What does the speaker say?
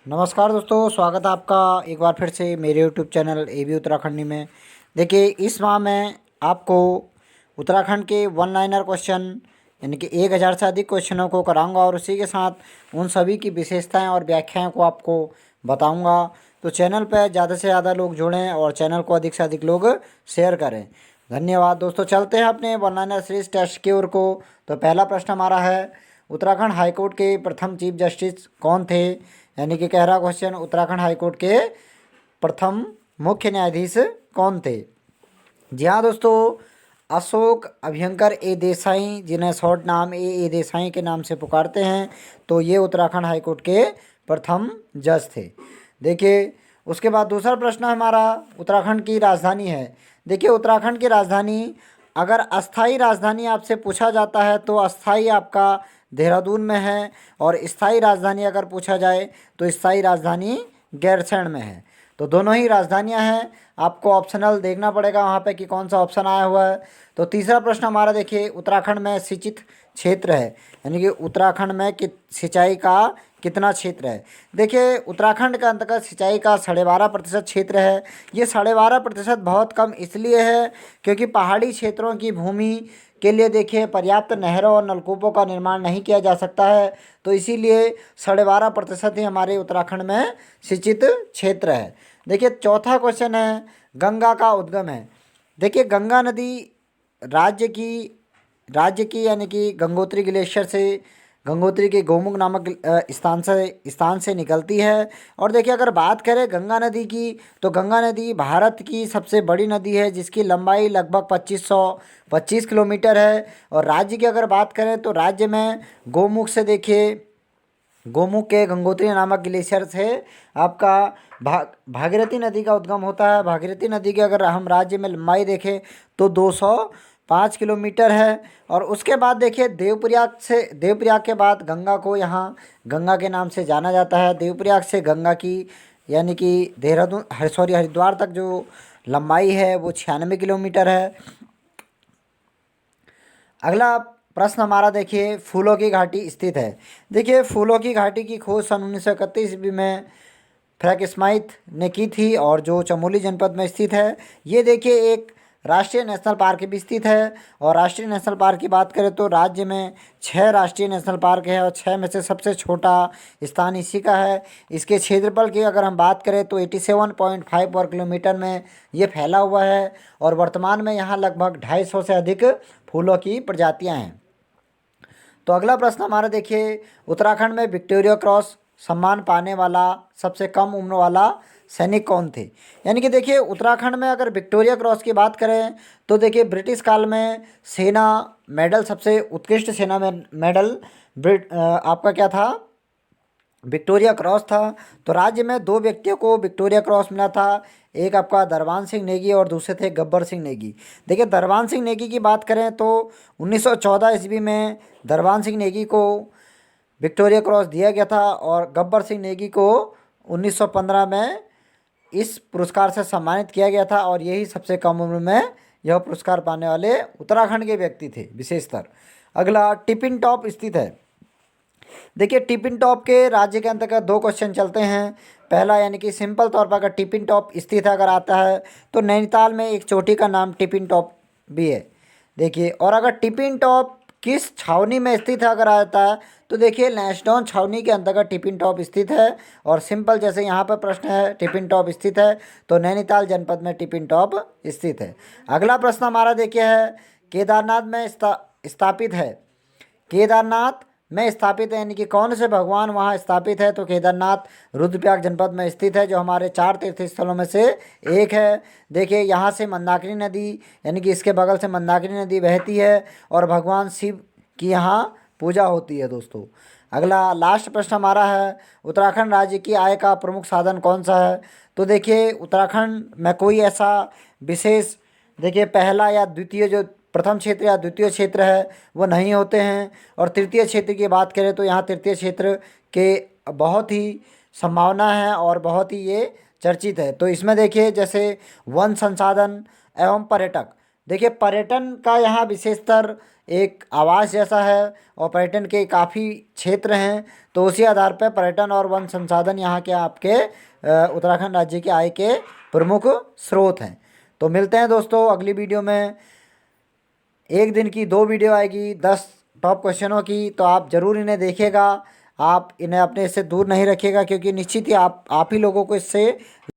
नमस्कार दोस्तों, स्वागत है आपका एक बार फिर से मेरे यूट्यूब चैनल एबी उत्तराखंडी में। देखिए, इस माह मैं आपको उत्तराखंड के वन लाइनर क्वेश्चन यानी कि 1000 से अधिक क्वेश्चनों को कराऊंगा और उसी के साथ उन सभी की विशेषताएं और व्याख्याएं को आपको बताऊंगा। तो चैनल पर ज़्यादा से ज़्यादा लोग जुड़ें और चैनल को अधिक से अधिक लोग शेयर करें। धन्यवाद दोस्तों। चलते हैं अपने वन लाइनर सीरीज टेस्ट की ओर को। तो पहला प्रश्न हमारा है, उत्तराखंड हाईकोर्ट के प्रथम चीफ जस्टिस कौन थे? यानी कि कह रहा क्वेश्चन, उत्तराखंड हाईकोर्ट के प्रथम मुख्य न्यायाधीश कौन थे? जी हाँ दोस्तों, अशोक अभ्यंकर ए देसाई, जिन्हें शॉर्ट नाम ए देसाई के नाम से पुकारते हैं, तो ये उत्तराखंड हाईकोर्ट के प्रथम जज थे। देखिए, उसके बाद दूसरा प्रश्न हमारा उत्तराखंड की राजधानी है। देखिए, उत्तराखंड की राजधानी, अगर अस्थाई राजधानी आपसे पूछा जाता है तो अस्थाई आपका देहरादून में है, और स्थाई राजधानी अगर पूछा जाए तो स्थाई राजधानी गैरसैंण में है। तो दोनों ही राजधानियां हैं, आपको ऑप्शनल देखना पड़ेगा वहाँ पे कि कौन सा ऑप्शन आया हुआ है। तो तीसरा प्रश्न हमारा देखिए, उत्तराखंड में सिंचित क्षेत्र है, यानी कि उत्तराखंड में सिंचाई का कितना क्षेत्र है? देखिए, उत्तराखंड के अंतर्गत सिंचाई का 12.5% क्षेत्र है। ये 12.5% बहुत कम इसलिए है क्योंकि पहाड़ी क्षेत्रों की भूमि के लिए देखिए पर्याप्त नहरों और नलकूपों का निर्माण नहीं किया जा सकता है, तो इसीलिए 12.5% ही हमारे उत्तराखंड में सिंचित क्षेत्र है। देखिए, चौथा क्वेश्चन है, गंगा का उद्गम है। देखिए, गंगा नदी राज्य की यानी कि गंगोत्री ग्लेशियर से, गंगोत्री के गोमुख नामक स्थान से निकलती है। और देखिए, अगर बात करें गंगा नदी की, तो गंगा नदी भारत की सबसे बड़ी नदी है, जिसकी लंबाई लगभग 2525 किलोमीटर है। और राज्य की अगर बात करें तो राज्य में गोमुख से देखिए, गोमुख के गंगोत्री नामक ग्लेशियर से आपका भागीरथी नदी का उद्गम होता है। भागीरथी नदी की अगर हम राज्य में लंबाई देखें तो 205 किलोमीटर है। और उसके बाद देखिए, देवप्रयाग के बाद गंगा को यहाँ गंगा के नाम से जाना जाता है। देवप्रयाग से गंगा की यानी कि हरिद्वार तक जो लंबाई है वो 96 किलोमीटर है। अगला प्रश्न हमारा देखिए, फूलों की घाटी स्थित है। देखिए, फूलों की घाटी की खोज सन 1931 ईस्वी में फ्रैंक स्माइथ ने की थी, और जो चमोली जनपद में स्थित है। ये देखिए, एक राष्ट्रीय नेशनल पार्क भी स्थित है। और राष्ट्रीय नेशनल पार्क की बात करें तो राज्य में 6 राष्ट्रीय नेशनल पार्क है, और 6 में से सबसे छोटा स्थान इसी का है। इसके क्षेत्रफल की अगर हम बात करें तो 87.5 वर्ग किलोमीटर में ये फैला हुआ है। और वर्तमान में यहाँ लगभग 250 से अधिक फूलों की प्रजातियाँ हैं। तो अगला प्रश्न हमारा देखिए, उत्तराखंड में विक्टोरिया क्रॉस सम्मान पाने वाला सबसे कम उम्र वाला सैनिक कौन थे? यानी कि देखिए, उत्तराखंड में अगर विक्टोरिया क्रॉस की बात करें तो देखिए, ब्रिटिश काल में सेना मेडल, सबसे उत्कृष्ट सेना में मेडल आपका क्या था? विक्टोरिया क्रॉस था। तो राज्य में 2 व्यक्तियों को विक्टोरिया क्रॉस मिला था, एक आपका दरबान सिंह नेगी और दूसरे थे गब्बर सिंह नेगी। देखिए, दरबान सिंह नेगी की बात करें तो 1914 ईस्वी में दरबान सिंह नेगी को विक्टोरिया क्रॉस दिया गया था, और गब्बर सिंह नेगी को 1915 में इस पुरस्कार से सम्मानित किया गया था। और यही सबसे कम उम्र में यह पुरस्कार पाने वाले उत्तराखंड के व्यक्ति थे विशेषतर। अगला, टिपिन टॉप स्थित है। देखिए, टिपिन टॉप के राज्य के अंतर्गत 2 क्वेश्चन चलते हैं। पहला, यानी कि सिंपल तौर पर अगर टिपिन टॉप स्थित अगर आता है तो नैनीताल में एक चोटी का नाम टिपिन टॉप भी है। देखिए, और अगर टिपिन टॉप किस छावनी में स्थित है अगर आता है तो देखिए, लैंसडाउन छावनी के अंतर्गत टिपिन टॉप स्थित है। और सिंपल, जैसे यहाँ पर प्रश्न है टिपिन टॉप स्थित है, तो नैनीताल जनपद में टिपिन टॉप स्थित है। अगला प्रश्न हमारा देखिए है, केदारनाथ में स्थापित है। केदारनाथ में स्थापित है, यानी कि कौन से भगवान वहाँ स्थापित है? तो केदारनाथ रुद्रप्रयाग जनपद में स्थित है, जो हमारे 4 तीर्थ स्थलों में से एक है। देखिए, यहाँ से मंदाकिनी नदी, यानी कि इसके बगल से मंदाकिनी नदी बहती है, और भगवान शिव की यहाँ पूजा होती है दोस्तों। अगला लास्ट प्रश्न हमारा है, उत्तराखंड राज्य की आय का प्रमुख साधन कौन सा है? तो देखिए, उत्तराखंड में कोई ऐसा विशेष, देखिए, पहला या द्वितीय, जो प्रथम क्षेत्र या द्वितीय क्षेत्र है वो नहीं होते हैं। और तृतीय क्षेत्र की बात करें तो यहाँ तृतीय क्षेत्र के बहुत ही संभावना है और बहुत ही ये चर्चित है। तो इसमें देखिए, जैसे वन संसाधन एवं पर्यटक, देखिए पर्यटन का यहाँ विशेषतर एक आवास जैसा है और पर्यटन के काफ़ी क्षेत्र हैं, तो उसी आधार पर पर्यटन और वन संसाधन यहाँ के आपके उत्तराखंड राज्य के आय के प्रमुख स्रोत हैं। तो मिलते हैं दोस्तों अगली वीडियो में। एक दिन की 2 वीडियो आएगी 10 टॉप क्वेश्चनों की, तो आप ज़रूर इन्हें देखिएगा। आप इन्हें अपने से दूर नहीं रखिएगा, क्योंकि निश्चित ही आप ही लोगों को इससे